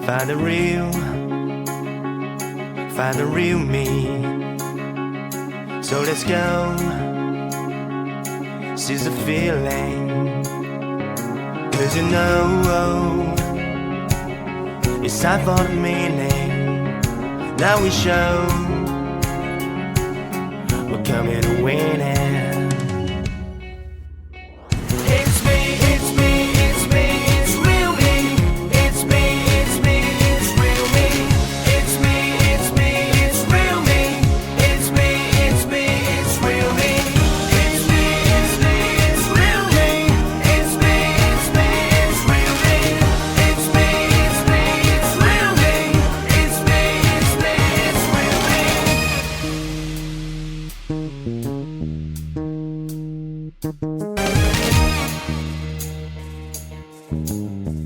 Find the real me. So let's go, seize the feeling. 'Cause you know it's time for the meaning. Now we show we're coming to win it. Thank you.